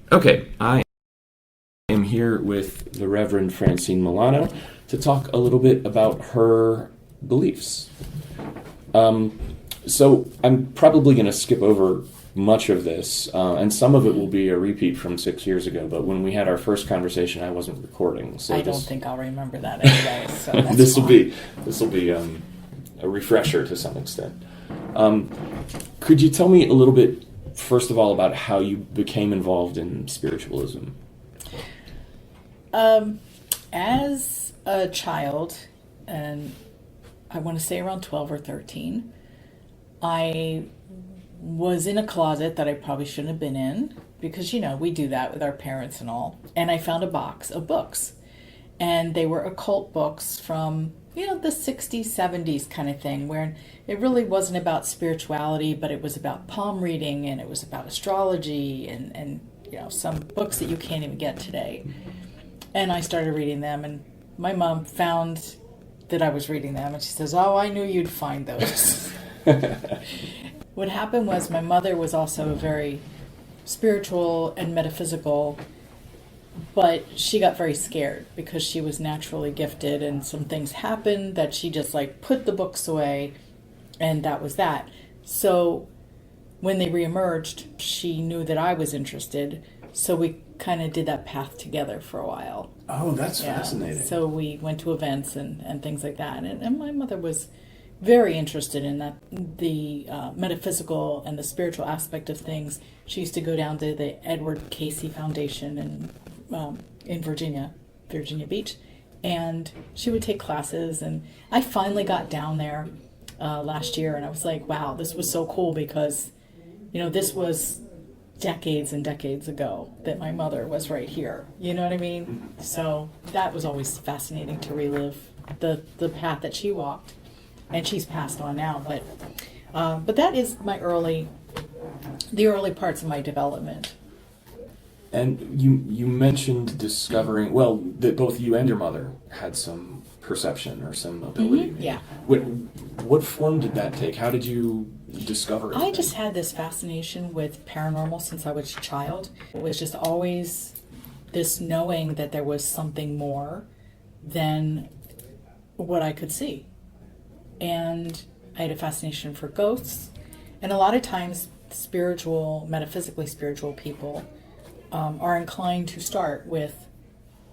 Okay, I am here with the Reverend Francine Milano to talk a little bit about her beliefs. So I'm probably going to skip over much of this, and some of it will be a repeat from 6 years ago. But when we had our first conversation, I wasn't recording, so I don't think I'll remember that anyway. So that's this will be a refresher to some extent. Could you tell me a little bit, first of all, about how you became involved in spiritualism? As a child, and I want to say around 12 or 13, I was in a closet that I probably shouldn't have been in because, we do that with our parents and all. And I found a box of books. And they were occult books from, the 60s, 70s kind of thing, where it really wasn't about spirituality, but it was about palm reading and it was about astrology and some books that you can't even get today. And I started reading them, and my mom found that I was reading them, and she says, "Oh, I knew you'd find those." What happened was my mother was also very spiritual and metaphysical, but she got very scared because she was naturally gifted, and some things happened that she just put the books away, and that was that. So when they reemerged, she knew that I was interested, so we kind of did that path together for a while. Oh, that's fascinating. So we went to events and things like that. And my mother was very interested in that, the metaphysical and the spiritual aspect of things. She used to go down to the Edward Casey Foundation in Virginia Beach. And she would take classes. And I finally got down there last year. And I was like, wow, this was so cool because, this was decades and decades ago that my mother was right here. You know what I mean? So that was always fascinating to relive the path that she walked, and she's passed on now. But that is the early parts of my development. And you mentioned discovering, well, that both you and your mother had some perception or some ability. Mm-hmm. Yeah. What form did that take? How did you discover it? I just had this fascination with paranormal since I was a child. It was just always this knowing that there was something more than what I could see. And I had a fascination for ghosts. And a lot of times metaphysically spiritual people are inclined to start with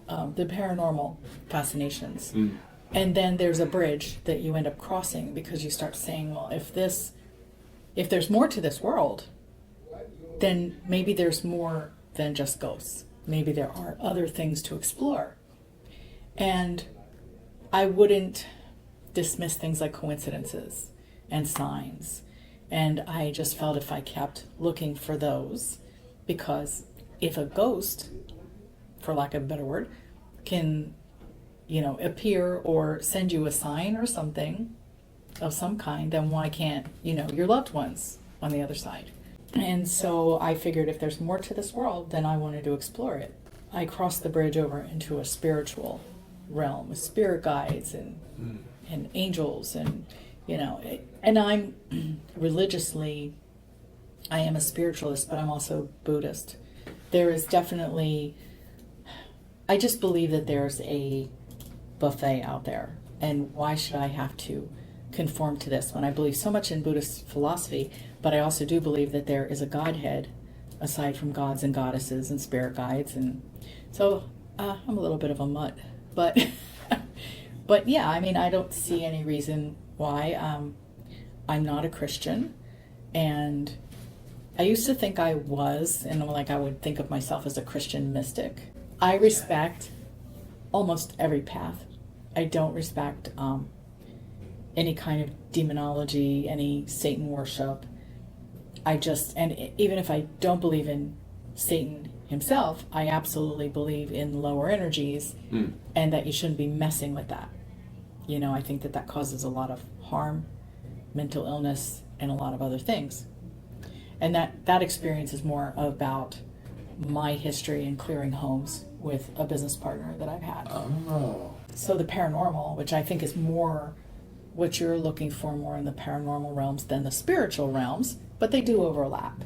the paranormal fascinations. Mm. And then there's a bridge that you end up crossing because you start saying, well, if there's more to this world, then maybe there's more than just ghosts. Maybe there are other things to explore. And I wouldn't dismiss things like coincidences and signs. And I just felt if I kept looking for those, because if a ghost, for lack of a better word, can, appear or send you a sign or something of some kind, then why can't, your loved ones on the other side? And so I figured if there's more to this world, then I wanted to explore it. I crossed the bridge over into a spiritual realm with spirit guides and angels and, and I'm religiously, I am a spiritualist, but I'm also Buddhist. There is definitely, I just believe that there's a buffet out there, and why should I have to conform to this when I believe so much in Buddhist philosophy? But I also do believe that there is a Godhead aside from gods and goddesses and spirit guides, and so I'm a little bit of a mutt, but but yeah, I don't see any reason why. I'm not a Christian, and I used to think I was, and I would think of myself as a Christian mystic. I respect almost every path. I don't respect any kind of demonology, any Satan worship. And even if I don't believe in Satan himself, I absolutely believe in lower energies and that you shouldn't be messing with that. I think that causes a lot of harm, mental illness, and a lot of other things. And that experience is more about my history in clearing homes with a business partner that I've had. Oh. So the paranormal, which I think is more what you're looking for more in the paranormal realms than the spiritual realms, but they do overlap.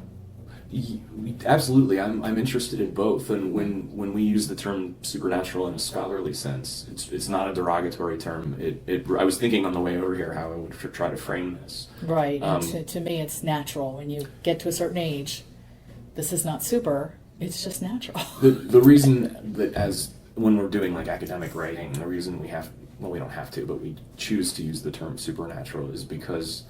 Absolutely, I'm interested in both, and when we use the term supernatural in a scholarly sense, it's not a derogatory term. I was thinking on the way over here how I would try to frame this. Right. And to me, it's natural. When you get to a certain age, this is not super. It's just natural. The reason that when we're doing like academic writing, the reason we don't have to, but we choose to use the term supernatural is because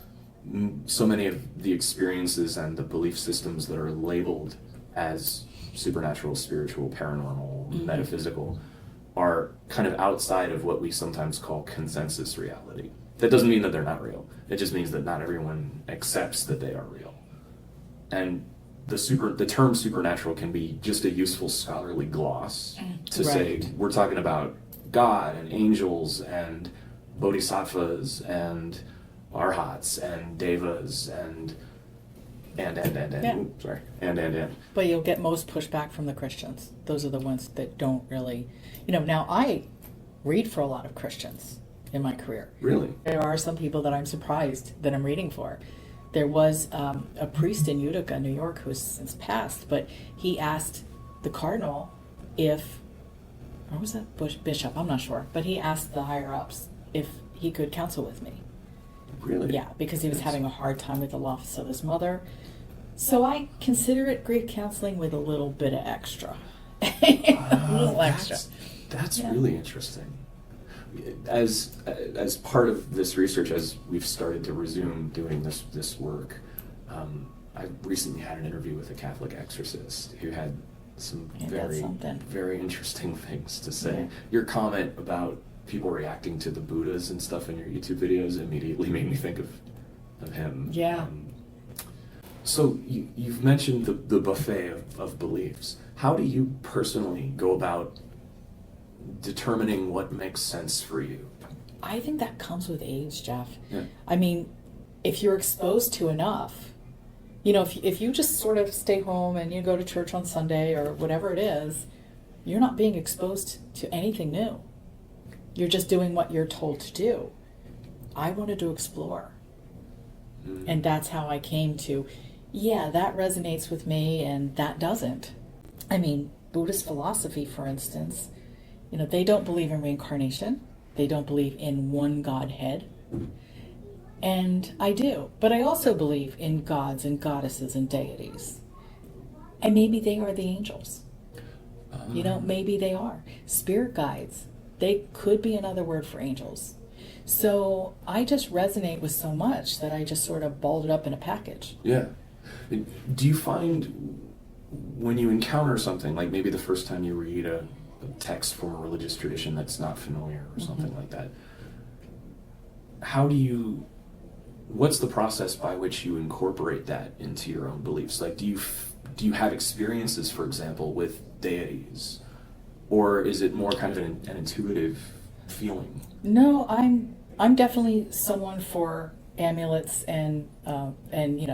so many of the experiences and the belief systems that are labeled as supernatural, spiritual, paranormal, metaphysical are kind of outside of what we sometimes call consensus reality. That doesn't mean that they're not real. It just means that not everyone accepts that they are real. And the term supernatural can be just a useful scholarly gloss to say we're talking about God and angels and bodhisattvas and arhats and devas and. But you'll get most pushback from the Christians. Those are the ones that don't really, now I read for a lot of Christians in my career. Really? There are some people that I'm surprised that I'm reading for. There was a priest in Utica, New York, who's since passed, but he asked the cardinal or was that bishop? I'm not sure. But he asked the higher-ups if he could counsel with me. Really? Yeah, because he was having a hard time with the loss of his mother. So I consider it grief counseling with a little bit of extra. A little extra. That's really interesting. As part of this research, as we've started to resume doing this work, I recently had an interview with a Catholic exorcist who had some very interesting things to say. Yeah. Your comment about people reacting to the Buddhas and stuff in your YouTube videos immediately made me think of him. Yeah. So you've mentioned the buffet of beliefs. How do you personally go about determining what makes sense for you? I think that comes with age, Jeff. Yeah. I mean, if you're exposed to enough, if you just sort of stay home and you go to church on Sunday or whatever it is, you're not being exposed to anything new. You're just doing what you're told to do. I wanted to explore. And that's how I came to, that resonates with me and that doesn't. I mean, Buddhist philosophy, for instance, they don't believe in reincarnation. They don't believe in one Godhead. And I do. But I also believe in gods and goddesses and deities. And maybe they are the angels. Maybe they are. Spirit guides. They could be another word for angels. So I just resonate with so much that I just sort of balled it up in a package. Yeah. Do you find when you encounter something, like maybe the first time you read a text from a religious tradition that's not familiar or something like that, what's the process by which you incorporate that into your own beliefs? Like, do you have experiences, for example, with deities? Or is it more kind of an intuitive feeling? No, I'm definitely someone for amulets and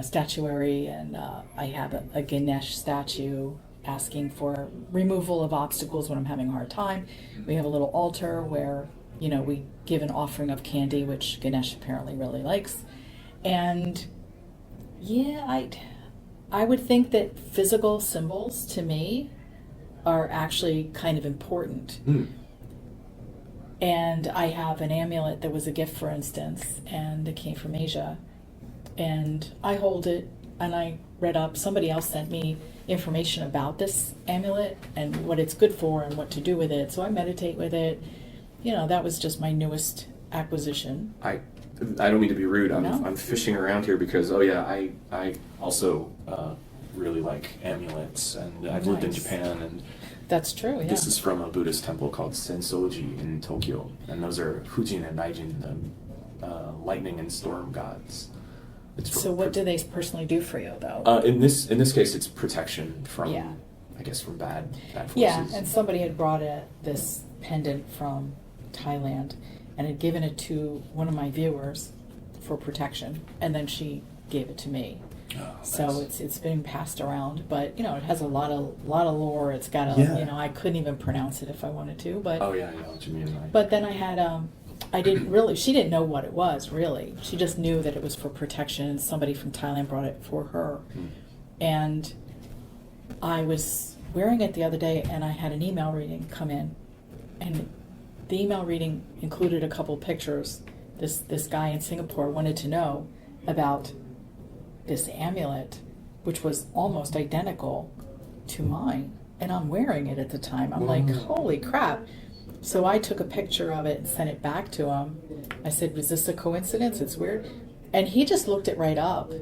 statuary, and I have a Ganesh statue asking for removal of obstacles when I'm having a hard time. We have a little altar where we give an offering of candy, which Ganesh apparently really likes, and I would think that physical symbols to me are actually kind of important. And I have an amulet that was a gift, for instance, and it came from Asia. And I hold it, and I read up. Somebody else sent me information about this amulet and what it's good for and what to do with it. So I meditate with it. That was just my newest acquisition. I don't mean to be rude. No. I'm fishing around here because, I also really like amulets, and I've lived in Japan, and that's true. Yeah. This is from a Buddhist temple called Sensoji in Tokyo, and those are Fujin and Daijin, the lightning and storm gods. So what do they personally do for you, though? In this case, it's protection from, I guess, from bad forces. Yeah, and somebody had brought this pendant from Thailand and had given it to one of my viewers for protection, and then she gave it to me. Oh, so nice. It's been passed around, but it has a lot of lore. It's got I couldn't even pronounce it if I wanted to, but I know what you mean. But then I had she didn't know what it was really. She just knew that it was for protection. Somebody from Thailand brought it for her, and I was wearing it the other day, and I had an email reading come in, and the email reading included a couple pictures. This guy in Singapore wanted to know about this amulet, which was almost identical to mine, and I'm wearing it at the time. I'm like, holy crap. So I took a picture of it and sent it back to him. I said, was this a coincidence? It's weird. And he just looked it right up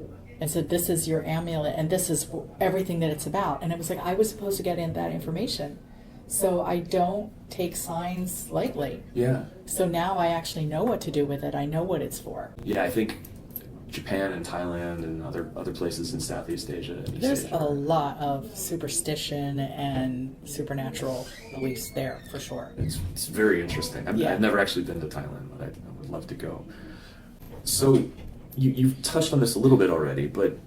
and said, this is your amulet, and this is everything that it's about. And it was like, I was supposed to get in that information. So I don't take signs lightly. Yeah. So now I actually know what to do with it. I know what it's for. Yeah, I think Japan and Thailand and other places in Southeast Asia. And East There's Asia. a lot of superstition and supernatural beliefs there, for sure. It's very interesting. I've never actually been to Thailand, but I would love to go. So you've touched on this a little bit already, but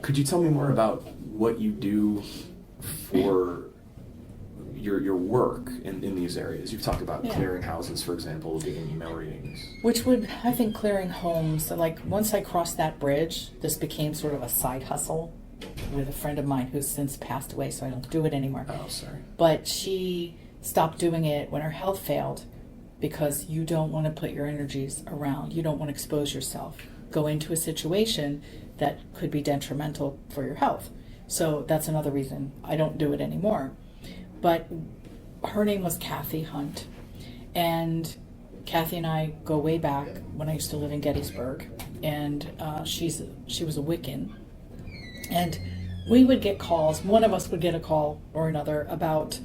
could you tell me more about what you do for your work in these areas? You've talked about clearing houses, for example, doing email readings. Which would, I think, clearing homes. So like once I crossed that bridge, this became sort of a side hustle with a friend of mine who's since passed away, so I don't do it anymore. Oh, sorry. But she stopped doing it when her health failed, because you don't want to put your energies around. You don't want to expose yourself. Go into a situation that could be detrimental for your health. So that's another reason I don't do it anymore. But her name was Kathy Hunt, and Kathy and I go way back when I used to live in Gettysburg, and she was a Wiccan, and we would get calls. One of us would get a call or another about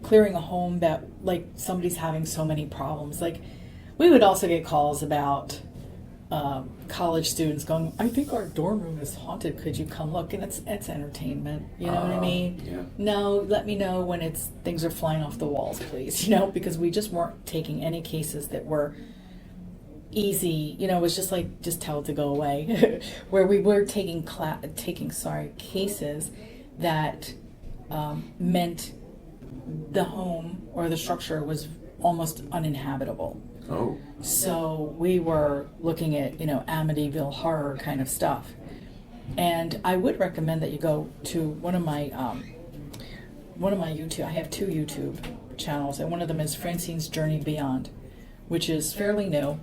clearing a home that, like, somebody's having so many problems. Like, we would also get calls about college students going, I think our dorm room is haunted, could you come look? And it's entertainment, you know what I mean? Yeah. No, let me know when things are flying off the walls, please, because we just weren't taking any cases that were easy, it was just like, just tell it to go away. Where we were taking cases that meant the home or the structure was almost uninhabitable. Oh. So we were looking at, Amityville horror kind of stuff. And I would recommend that you go to one of my YouTube, I have 2 YouTube channels, and one of them is Francine's Journey Beyond, which is fairly new,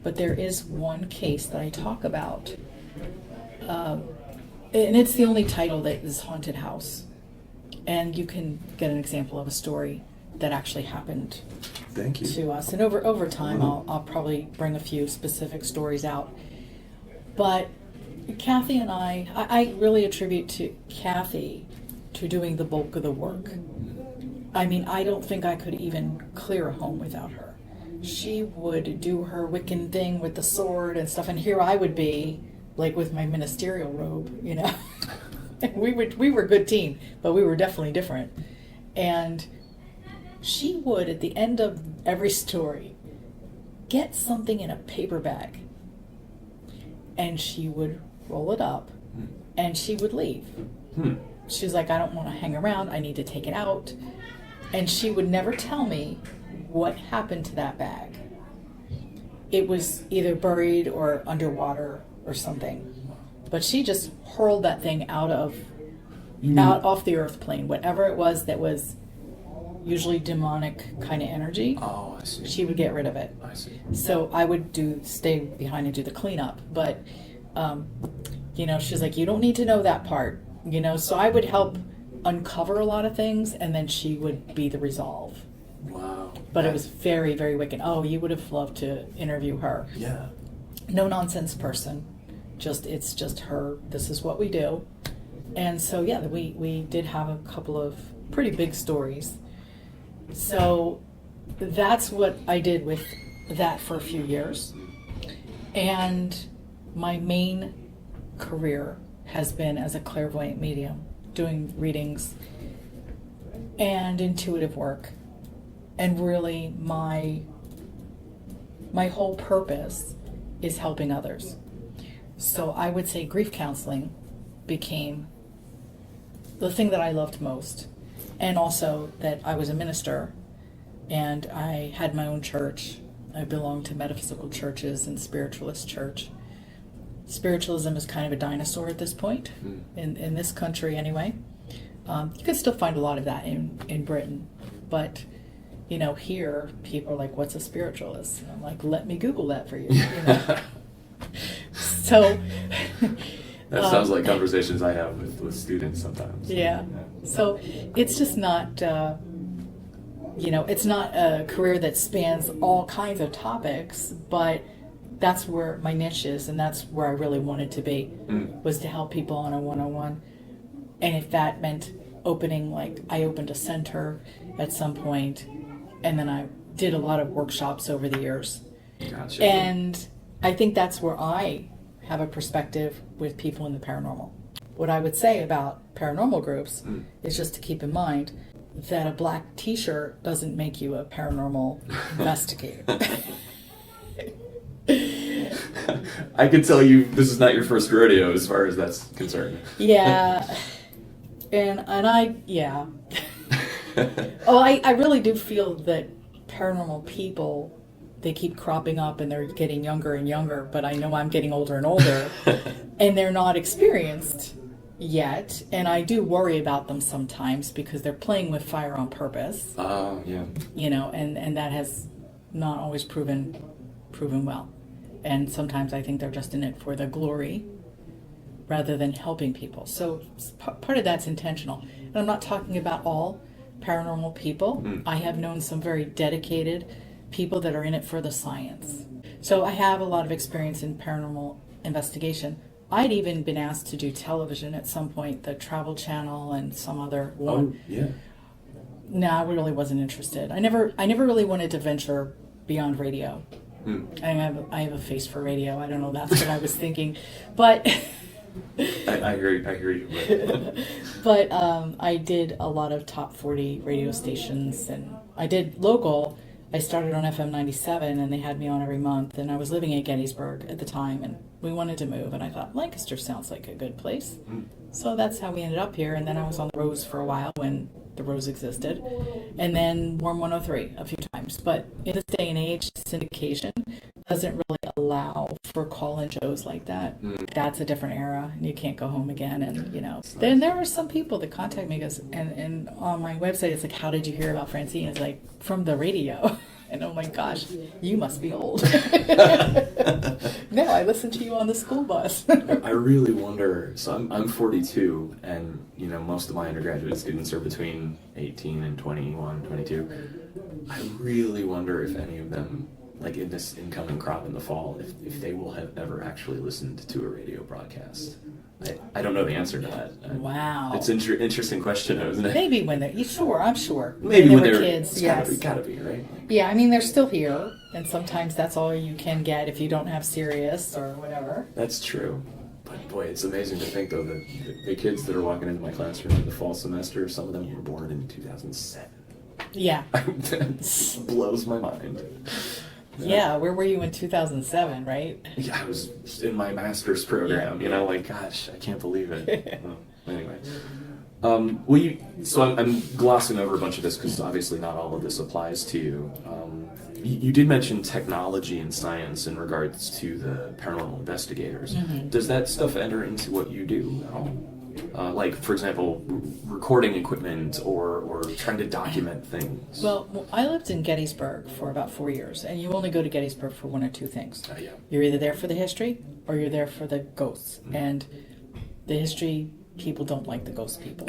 but there is one case that I talk about. And it's the only title that is Haunted House. And you can get an example of a story that actually happened Thank you. to us. And over time, I'll probably bring a few specific stories out. But Kathy and I really attribute to Kathy to doing the bulk of the work. I mean, I don't think I could even clear a home without her. She would do her Wiccan thing with the sword and stuff, and here I would be, like, with my ministerial robe, We were a good team, but we were definitely different. And she would, at the end of every story, get something in a paper bag, and she would roll it up, and she would leave. She's like, I don't want to hang around, I need to take it out. And she would never tell me what happened to that bag. It was either buried or underwater or something. But she just hurled that thing out off the earth plane, whatever it was that was usually demonic kind of energy. Oh, I see. She would get rid of it. I see. So I would stay behind and do the cleanup. But, she's like, you don't need to know that part. So I would help uncover a lot of things, and then she would be the resolve. Wow. But it was very, very wicked. Oh, you would have loved to interview her. Yeah. No nonsense person. It's just her. This is what we do. And so, we did have a couple of pretty big stories. So that's what I did with that for a few years. And my main career has been as a clairvoyant medium, doing readings and intuitive work. And really my whole purpose is helping others. So I would say grief counseling became the thing that I loved most. And also that I was a minister, and I had my own church. I belonged to metaphysical churches and spiritualist church. Spiritualism is kind of a dinosaur at this point, in this country anyway. You can still find a lot of that in Britain, but here people are like, "What's a spiritualist?" And I'm like, "Let me Google that for you." So that sounds like conversations I have with students sometimes. Yeah. So it's just not, it's not a career that spans all kinds of topics, but that's where my niche is, and that's where I really wanted to be, was to help people on a one-on-one. And if that meant I opened a center at some point, and then I did a lot of workshops over the years. Gotcha. And I think that's where I have a perspective with people in the paranormal. What I would say about paranormal groups is just to keep in mind that a black t-shirt doesn't make you a paranormal investigator. I can tell you this is not your first rodeo as far as that's concerned. Yeah. And I really do feel that paranormal people, they keep cropping up and they're getting younger and younger, but I know I'm getting older and older and they're not experienced yet. And I do worry about them sometimes because they're playing with fire on purpose. Oh, yeah. And that has not always proven well. And sometimes I think they're just in it for the glory rather than helping people. So part of that's intentional. And I'm not talking about all paranormal people. I have known some very dedicated people that are in it for the science. So I have a lot of experience in paranormal investigation. I'd even been asked to do television at some point, the Travel Channel and some other one. Oh, yeah. No, I really wasn't interested. I never really wanted to venture beyond radio. I have a face for radio. I don't know. That's what I was thinking, but I hear you. But I did a lot of top 40 radio stations, and I did local. I started on FM 97, and they had me on every month. And I was living in Gettysburg at the time, and we wanted to move. And I thought Lancaster sounds like a good place, so that's how we ended up here. And then I was on the Rose for a while when the Rose existed, and then Warm 103 a few times. But in this day and age, syndication doesn't really allow for call-in shows like that. That's a different era, and you can't go home again. And then there are some people that contact me because, and on my website it's like, how did you hear about Francine? It's like, from the radio. And oh my gosh, you must be old. No, I listened to you on the school bus. I really wonder. So I'm 42, and most of my undergraduate students are between 18 and 21, 22. I really wonder if any of them, like in this incoming crop in the fall, if they will have ever actually listened to a radio broadcast. I don't know the answer to that. Wow. It's an interesting question, isn't it? Maybe when they're, I'm sure. Maybe when they they're were kids, yes. Gotta be, right? Yeah, I mean, they're still here, and sometimes that's all you can get if you don't have Sirius or whatever. That's true. But boy, it's amazing to think, though, that the kids that are walking into my classroom in the fall semester, some of them were born in 2007. Yeah. That blows my mind. Yeah, where were you in 2007, right? Yeah, I was in my master's program, gosh, I can't believe it. Well, anyway. So I'm glossing over a bunch of this because obviously not all of this applies to you. You did mention technology and science in regards to the paranormal investigators. Does that stuff enter into what you do at all? Like, for example, recording equipment or trying to document things? Well, I lived in Gettysburg for about 4 years, and you only go to Gettysburg for one or two things. Yeah. You're either there for the history or you're there for the ghosts. And the history people don't like the ghost people.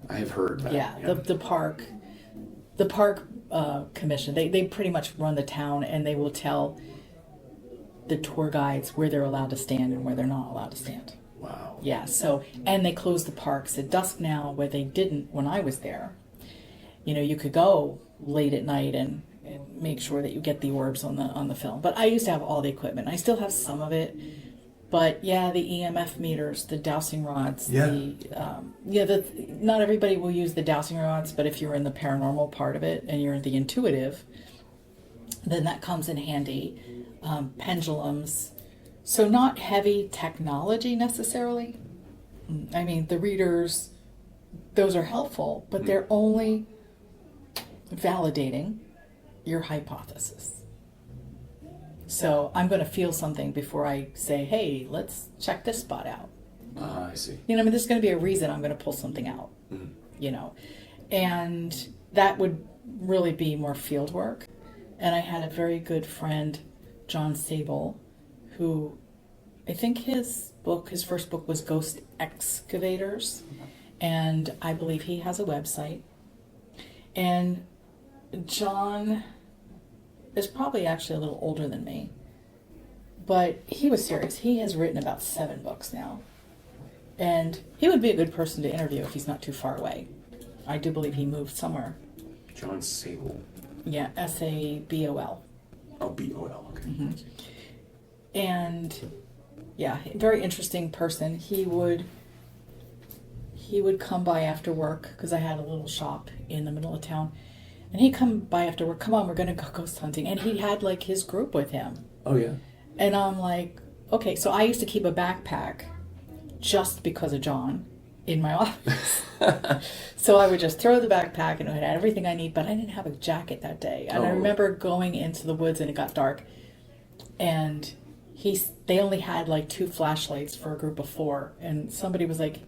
I have heard that. Yeah. The park commission, they pretty much run the town, and they will tell the tour guides where they're allowed to stand and where they're not allowed to stand. Wow. Yeah, so, and they close the parks at dusk now, where they didn't when I was there. You could go late at night and make sure that you get the orbs on the film. But I used to have all the equipment. I still have some of it. But yeah, the EMF meters, the dowsing rods, not everybody will use the dowsing rods, but if you're in the paranormal part of it and you're in the intuitive, then that comes in handy. Pendulums. So not heavy technology necessarily. I mean, the readers, those are helpful, but they're only validating your hypothesis. So I'm going to feel something before I say, hey, let's check this spot out. I see. There's going to be a reason I'm going to pull something out. you know. And that would really be more field work. And I had a very good friend, John Sable, who I think his first book was Ghost Excavators. And I believe he has a website. And John is probably actually a little older than me. But he was serious. He has written about 7 books now. And he would be a good person to interview if he's not too far away. I do believe he moved somewhere. John Sable. Yeah, Sabol. Oh, BOL, okay. Mm-hmm. And yeah, very interesting person. He would come by after work, because I had a little shop in the middle of town. And he'd come by after work, come on, we're going to go ghost hunting. And he had like his group with him. Oh, yeah. And I'm like, okay, so I used to keep a backpack just because of John in my office. So I would just throw the backpack and it had everything I need, but I didn't have a jacket that day. And I remember going into the woods and it got dark. And they only had like 2 flashlights for a group of 4. And somebody was like,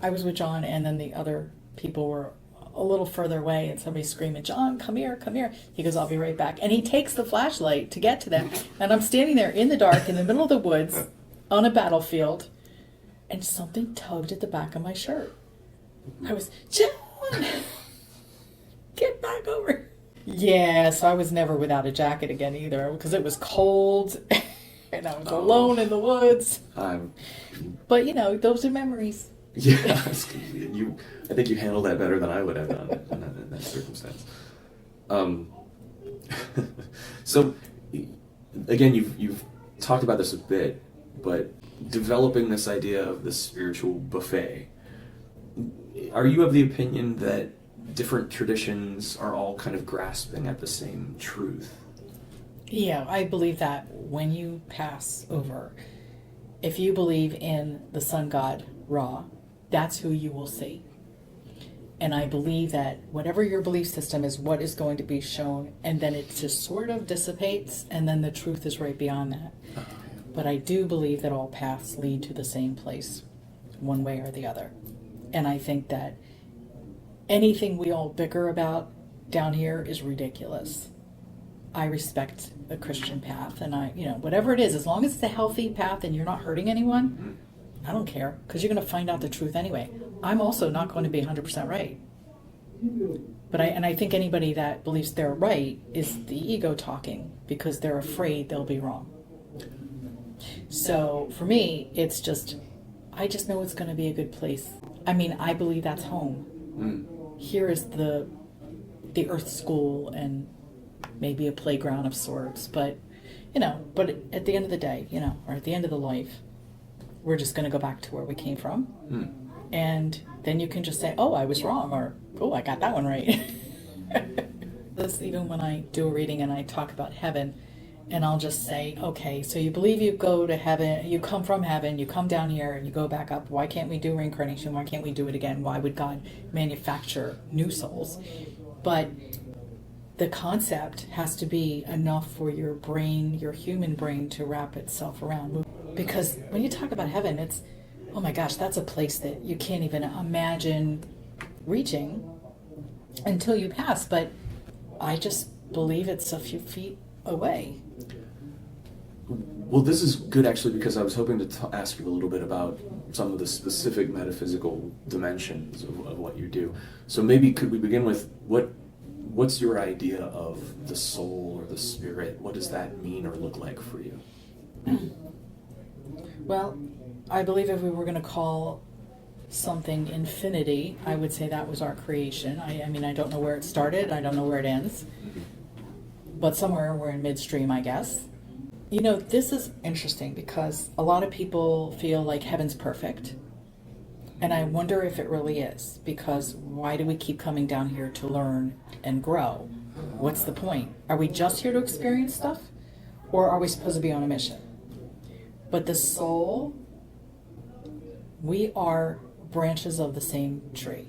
I was with John, and then the other people were a little further away, and somebody's screaming, John, come here, come here. He goes, I'll be right back. And he takes the flashlight to get to them. And I'm standing there in the dark in the middle of the woods on a battlefield, and something tugged at the back of my shirt. I was, John, get back over. Yeah, so I was never without a jacket again either, because it was cold and I was alone in the woods. But you know, those are memories. Yeah, I think you handled that better than I would have done in that circumstance. So, again, you've talked about this a bit, but developing this idea of the spiritual buffet, are you of the opinion that different traditions are all kind of grasping at the same truth? Yeah, I believe that when you pass over, if you believe in the sun god Ra, that's who you will see. And I believe that whatever your belief system is, what is going to be shown, and then it just sort of dissipates, and then the truth is right beyond that. But I do believe that all paths lead to the same place, one way or the other. And I think that anything we all bicker about down here is ridiculous. I respect the Christian path, and whatever it is, as long as it's a healthy path and you're not hurting anyone, I don't care, because you're going to find out the truth anyway. I'm also not going to be 100% right. But I think anybody that believes they're right is the ego talking, because they're afraid they'll be wrong. So for me, it's just, I just know it's going to be a good place. I mean, I believe that's home. Here is the earth school and maybe a playground of sorts, but at the end of the day, or at the end of the life, we're just going to go back to where we came from. And then you can just say, oh, I was wrong, or, oh, I got that one right. This, even when I do a reading and I talk about heaven, and I'll just say, okay, so you believe you go to heaven, you come from heaven, you come down here, and you go back up. Why can't we do reincarnation? Why can't we do it again? Why would God manufacture new souls? But the concept has to be enough for your brain, your human brain, to wrap itself around. Because when you talk about heaven, it's, oh my gosh, that's a place that you can't even imagine reaching until you pass. But I just believe it's a few feet away. Well, this is good, actually, because I was hoping to ask you a little bit about some of the specific metaphysical dimensions of what you do. So maybe could we begin with what's your idea of the soul or the spirit? What does that mean or look like for you? Well, I believe if we were going to call something infinity, I would say that was our creation. I mean, I don't know where it started. I don't know where it ends. But somewhere we're in midstream, I guess. This is interesting because a lot of people feel like heaven's perfect. And I wonder if it really is, because why do we keep coming down here to learn and grow? What's the point? Are we just here to experience stuff? Or are we supposed to be on a mission? But the soul, we are branches of the same tree.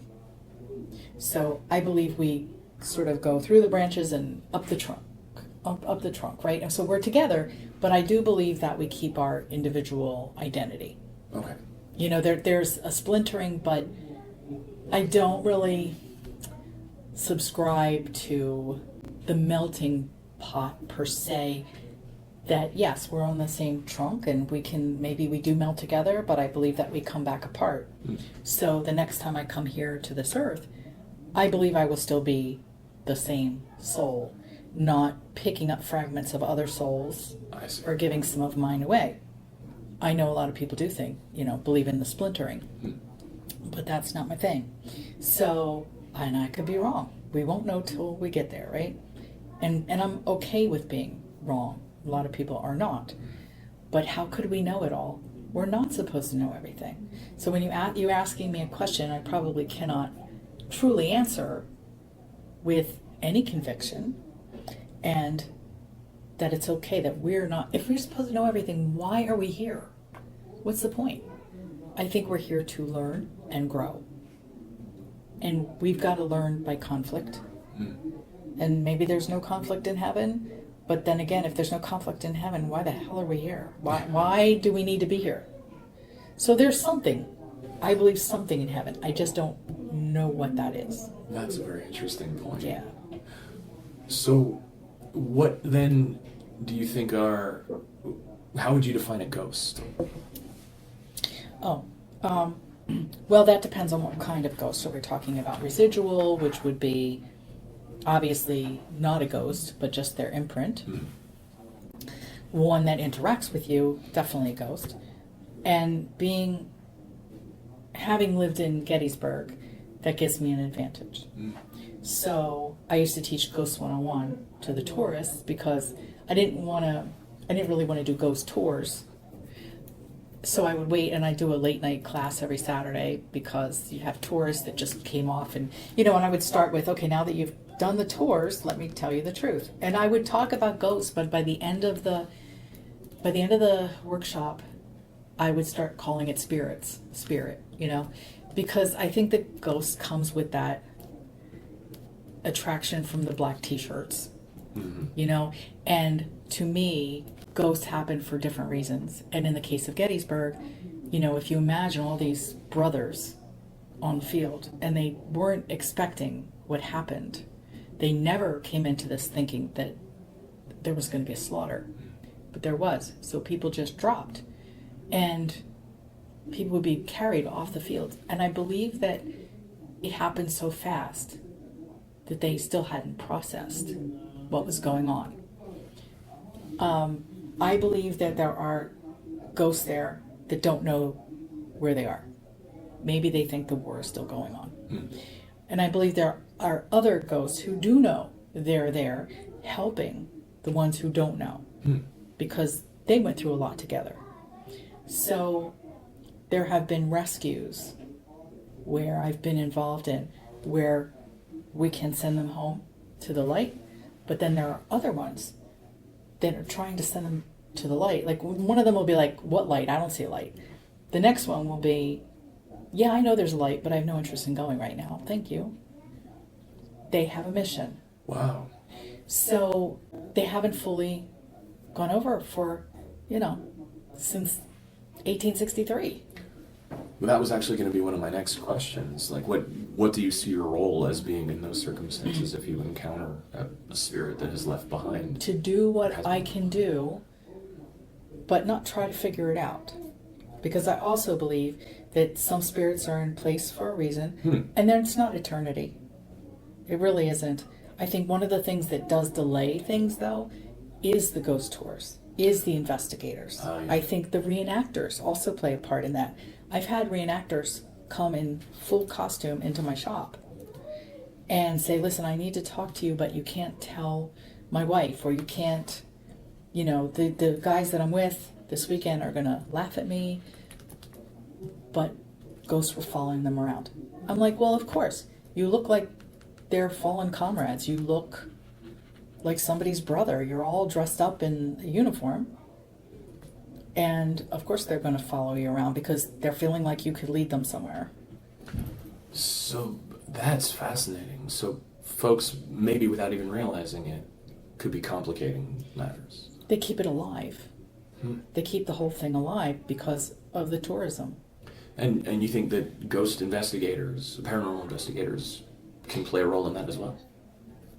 So I believe we sort of go through the branches and up the trunk, right? And so we're together, but I do believe that we keep our individual identity. Okay. There's a splintering, but I don't really subscribe to the melting pot per se. That yes, we're on the same trunk and maybe we do melt together, but I believe that we come back apart. So the next time I come here to this earth, I believe I will still be the same soul, not picking up fragments of other souls or giving some of mine away. I know a lot of people do believe in the splintering, but that's not my thing. So, and I could be wrong. We won't know till we get there, right? And I'm okay with being wrong. A lot of people are not. But how could we know it all? We're not supposed to know everything. So when you're asking me a question I probably cannot truly answer with any conviction, and that it's okay that we're not, if we're supposed to know everything, why are we here? What's the point? I think we're here to learn and grow. And we've got to learn by conflict. And maybe there's no conflict in heaven. But then again, if there's no conflict in heaven, why the hell are we here? Why do we need to be here? So there's something. I believe something in heaven. I just don't know what that is. That's a very interesting point. Yeah. So what then do you think how would you define a ghost? Well, that depends on what kind of ghost. So we're talking about residual, which would be obviously not a ghost, but just their imprint. One that interacts with you, definitely a ghost. And having lived in Gettysburg, that gives me an advantage. So I used to teach Ghost 101 to the tourists because I didn't really want to do ghost tours. So I would wait and I do a late night class every Saturday because you have tourists that just came off and I would start with, okay, now that you've done the tours, let me tell you the truth. And I would talk about ghosts, but by the end of the workshop, I would start calling it spirit, because I think that ghost comes with that attraction from the black t-shirts, and to me, ghosts happen for different reasons. And in the case of Gettysburg, if you imagine all these brothers on the field and they weren't expecting what happened, they never came into this thinking that there was going to be a slaughter, but there was. So people just dropped and people would be carried off the field. And I believe that it happened so fast that they still hadn't processed what was going on. I believe that there are ghosts there that don't know where they are. Maybe they think the war is still going on. And I believe there are other ghosts who do know they're there helping the ones who don't know because they went through a lot together. So there have been rescues where I've been involved in where we can send them home to the light, but then there are other ones that are trying to send them to the light. Like one of them will be like, what light? I don't see a light. The next one will be, yeah, I know there's a light, but I have no interest in going right now. Thank you. They have a mission. Wow. So they haven't fully gone over for, since 1863. Well, that was actually going to be one of my next questions. Like, what do you see your role as being in those circumstances if you encounter a spirit that is left behind? To do what I can do, but not try to figure it out. Because I also believe that some spirits are in place for a reason, and then it's not eternity. It really isn't. I think one of the things that does delay things, though, is the ghost tours, is the investigators. Yeah. I think the reenactors also play a part in that. I've had reenactors come in full costume into my shop and say, listen, I need to talk to you, but you can't tell my wife, or you can't, the guys that I'm with this weekend are going to laugh at me, but ghosts were following them around. I'm like, well, of course. You look like they're fallen comrades. You look like somebody's brother. You're all dressed up in a uniform. And of course they're going to follow you around because they're feeling like you could lead them somewhere. So that's fascinating. So folks, maybe without even realizing it, could be complicating matters. They keep it alive. They keep the whole thing alive because of the tourism. And you think that ghost investigators, paranormal investigators, can play a role in that as well?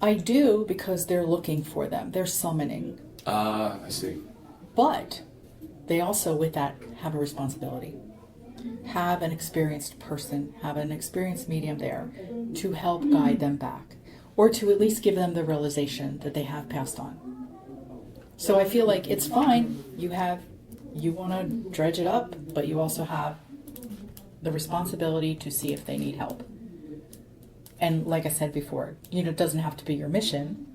I do, because they're looking for them. They're summoning. Ah, I see. But they also, with that, have a responsibility. Have an experienced person, have an experienced medium there to help guide them back, or to at least give them the realization that they have passed on. So I feel like it's fine. You want to dredge it up, but you also have the responsibility to see if they need help. And like I said before, it doesn't have to be your mission,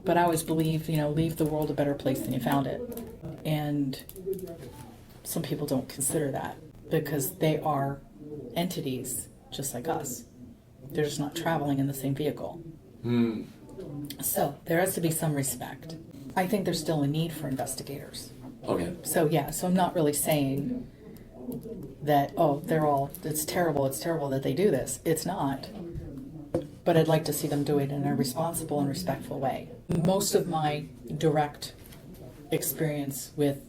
but I always believe, leave the world a better place than you found it. And some people don't consider that, because they are entities just like us. They're just not traveling in the same vehicle. So there has to be some respect. I think there's still a need for investigators. Okay. So I'm not really saying that, it's terrible that they do this. It's not. But I'd like to see them do it in a responsible and respectful way. Most of my direct experience with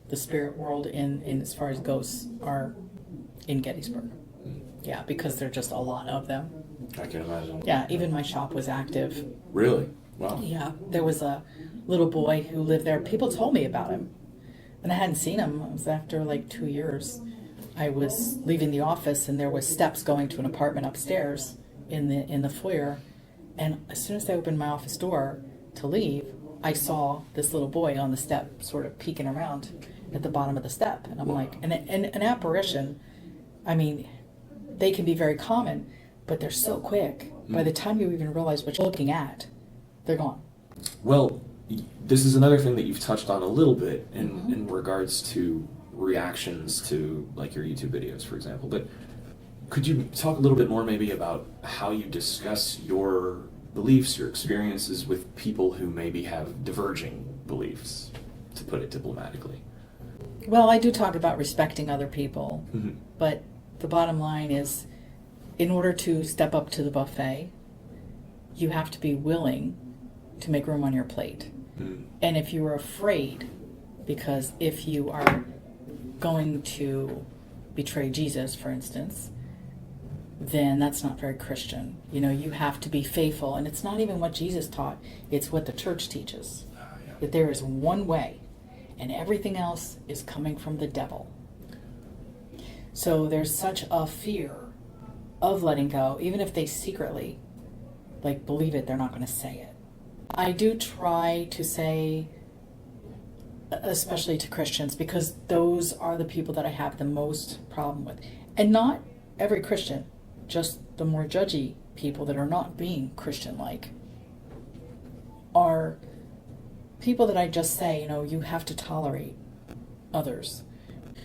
the spirit world in as far as ghosts are in Gettysburg. Yeah, because there are just a lot of them. I can imagine. Yeah, even my shop was active. Really? Wow. Yeah, there was a little boy who lived there. People told me about him, and I hadn't seen him. It was after like 2 years. I was leaving the office, and there was steps going to an apartment upstairs in the foyer. And as soon as I opened my office door to leave, I saw this little boy on the step, sort of peeking around at the bottom of the step. And I'm like, an apparition, I mean, they can be very common, but they're so quick. By the time you even realize what you're looking at, they're gone. Well, this is another thing that you've touched on a little bit in regards to reactions to, like, your YouTube videos, for example. But could you talk a little bit more maybe about how you discuss your beliefs, your experiences with people who maybe have diverging beliefs, to put it diplomatically? Well, I do talk about respecting other people, but the bottom line is, in order to step up to the buffet, you have to be willing to make room on your plate. And if you are afraid, because if you are going to betray Jesus, for instance, then that's not very Christian. You have to be faithful, and it's not even what Jesus taught, it's what the church teaches. That there is one way, and everything else is coming from the devil. So there's such a fear of letting go, even if they secretly, believe it, they're not going to say it. I do try to say, especially to Christians, because those are the people that I have the most problem with. And not every Christian, just the more judgy people that are not being Christian-like are people that I just say, you have to tolerate others.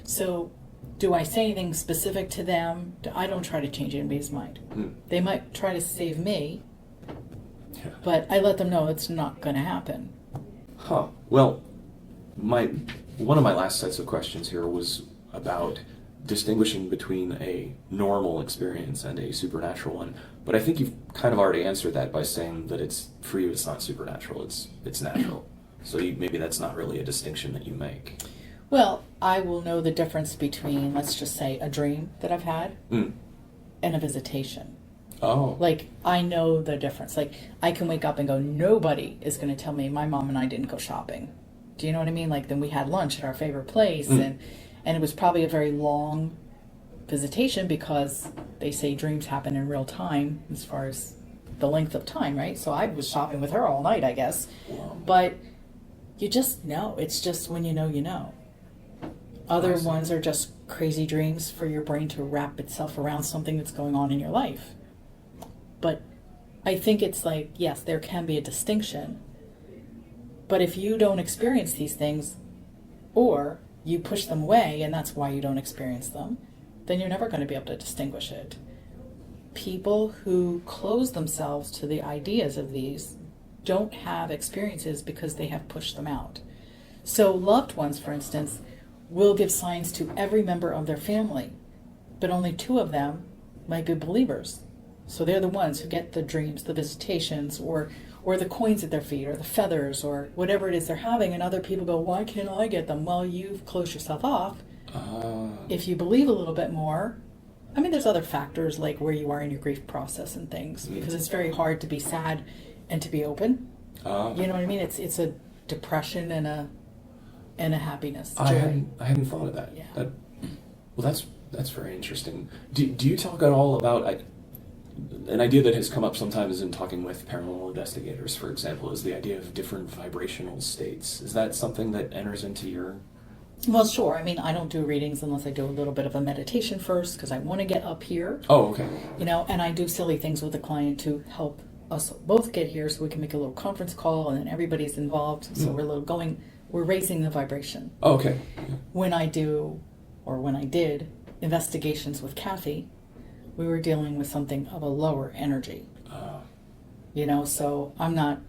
So do I say anything specific to them? I don't try to change anybody's mind. They might try to save me, but I let them know it's not going to happen. Well, one of my last sets of questions here was about distinguishing between a normal experience and a supernatural one. But I think you've kind of already answered that by saying that for you it's not supernatural, it's natural. So maybe that's not really a distinction that you make. Well, I will know the difference between, let's just say, a dream that I've had and a visitation. Oh. I know the difference. I can wake up and go, nobody is going to tell me my mom and I didn't go shopping. Do you know what I mean? Then we had lunch at our favorite place, and it was probably a very long visitation, because they say dreams happen in real time as far as the length of time, right? So I was shopping with her all night, I guess. Wow. But you just know. It's just when you know, you know. Other ones are just crazy dreams for your brain to wrap itself around something that's going on in your life. But I think it's yes, there can be a distinction. But if you don't experience these things, or you push them away and that's why you don't experience them, then you're never going to be able to distinguish it. People who close themselves to the ideas of these don't have experiences because they have pushed them out. So loved ones, for instance, will give signs to every member of their family, but only 2 of them might be believers. So they're the ones who get the dreams, the visitations, or the coins at their feet, or the feathers, or whatever it is they're having, and other people go, why can't I get them? Well, you've closed yourself off If you believe a little bit more, I mean, there's other factors like where you are in your grief process and things, because it's very hard to be sad and to be open. You know what I mean? It's a depression and a happiness. Joy. I hadn't thought of that. Yeah. Well, that's very interesting. Do you talk at all about an idea that has come up sometimes in talking with paranormal investigators, for example, is the idea of different vibrational states. Is that something that enters into your... Well, sure. I mean, I don't do readings unless I do a little bit of a meditation first, because I want to get up here. Oh, okay. You know, and I do silly things with the client to help us both get here, so we can make a little conference call, and then everybody's involved. So we're raising the vibration. Oh, okay. Yeah. When I did investigations with Kathy, we were dealing with something of a lower energy. You know, so I'm not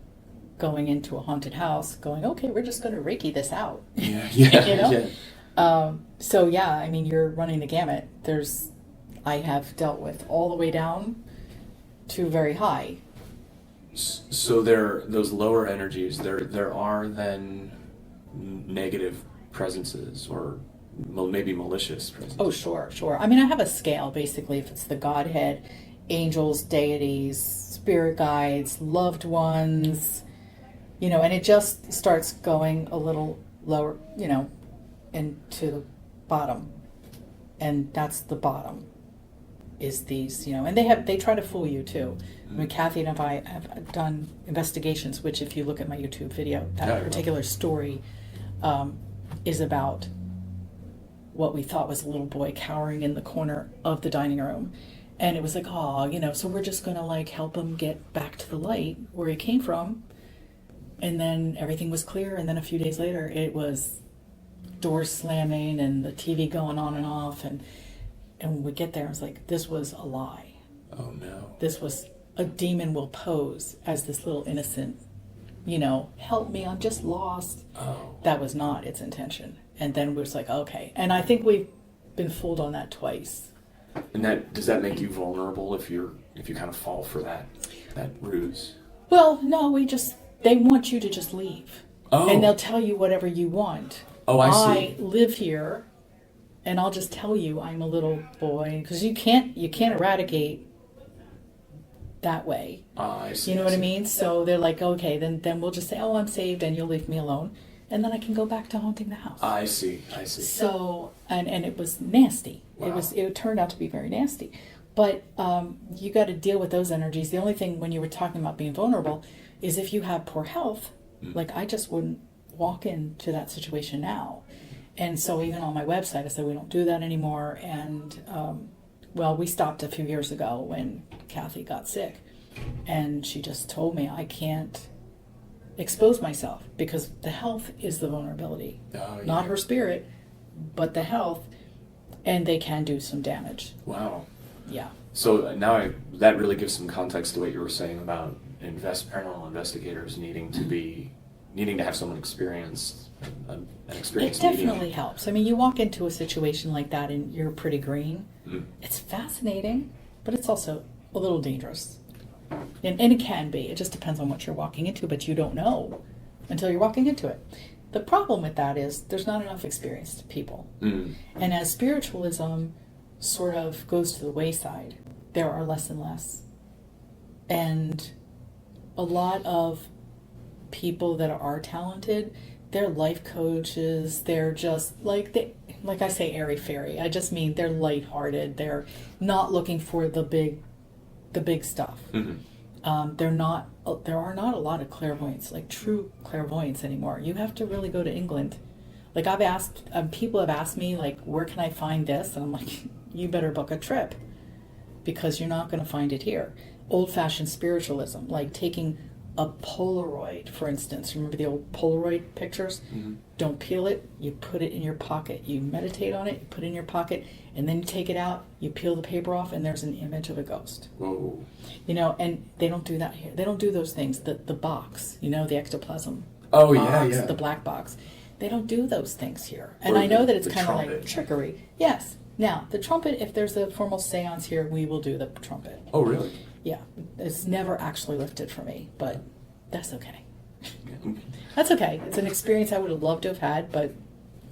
going into a haunted house going, okay, we're just going to Reiki this out. Yeah, you know? yeah. So yeah, I mean, you're running the gamut. I have dealt with all the way down to very high. So those lower energies, there are then negative presences or maybe malicious presences. Oh, sure. I mean, I have a scale, basically, if it's the Godhead, angels, deities, spirit guides, loved ones, you know, and it just starts going a little lower, you know, into the bottom. And that's the bottom, is these, you know, and they try to fool you too. I mean, Kathy and I have done investigations, which if you look at my YouTube video, that particular story is about what we thought was a little boy cowering in the corner of the dining room. And it was like, oh, you know, so we're just going to like help him get back to the light where he came from. And then everything was clear. And then a few days later, it was doors slamming and the TV going on and off. And when we get there, I was like, this was a lie. Oh, no. This was a demon will pose as this little innocent, you know, help me, I'm just lost. Oh. That was not its intention. And then we was like, okay. And I think we've been fooled on that twice. And does that make you vulnerable if you kind of fall for that ruse? Well, no, they want you to just leave. Oh. And they'll tell you whatever you want. Oh, I see. I live here, and I'll just tell you I'm a little boy, because you can't eradicate that way. I see. You know what I mean? So they're like, okay, then we'll just say, oh, I'm saved, and you'll leave me alone, and then I can go back to haunting the house. I see. So and it was nasty. Wow. It turned out to be very nasty. But you got to deal with those energies. The only thing when you were talking about being vulnerable is if you have poor health, like I just wouldn't walk into that situation now. And so even on my website, I said we don't do that anymore. And well, we stopped a few years ago when Kathy got sick, and she just told me I can't expose myself because the health is the vulnerability, not her spirit, but the health, and they can do some damage. Wow. Yeah. So now that really gives some context to what you were saying about paranormal investigators needing to have someone experienced. It definitely helps. I mean, you walk into a situation like that and you're pretty green. It's fascinating, but it's also a little dangerous. And it can be. It just depends on what you're walking into, but you don't know until you're walking into it. The problem with that is there's not enough experienced people. And as spiritualism sort of goes to the wayside, there are less and less. And a lot of people that are talented, they're life coaches, they're just like I say airy-fairy. I just mean they're lighthearted. They're not looking for the big stuff. There are not a lot of clairvoyants, like true clairvoyants anymore. You have to really go to England. Like I've asked, people have asked me, like, where can I find this? And I'm like, you better book a trip because you're not going to find it here. Old-fashioned spiritualism, like taking a Polaroid, for instance. Remember the old Polaroid pictures? Don't peel it. You put it in your pocket. You meditate on it. You put it in your pocket, and then you take it out. You peel the paper off, and there's an image of a ghost. Whoa. You know, and they don't do that here. They don't do those things. The box, you know, the ectoplasm. Oh, box, yeah. The black box. They don't do those things here. And Or I know the- that it's the kind of trumpet. like trickery. Yes. Now, the trumpet, if there's a formal seance here, we will do the trumpet. Oh, really? Yeah. It's never actually lifted for me, but that's okay. That's okay. It's an experience I would have loved to have had, but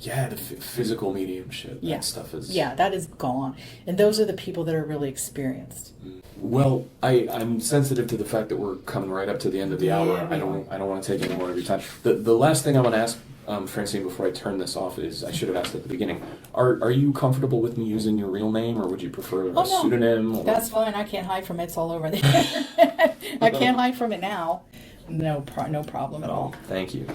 Yeah, the physical mediumship. Yeah. That stuff is. Yeah, that is gone. And those are the people that are really experienced. Well, I'm sensitive to the fact that we're coming right up to the end of the hour. Yeah, we I don't want to take any more of your time. The last thing I want to ask, Francine, before I turn this off is, I should have asked at the beginning. Are you comfortable with me using your real name, or would you prefer a pseudonym? Or... That's fine. I can't hide from it. It's all over there. I can't hide from it now. No problem at all. Thank you.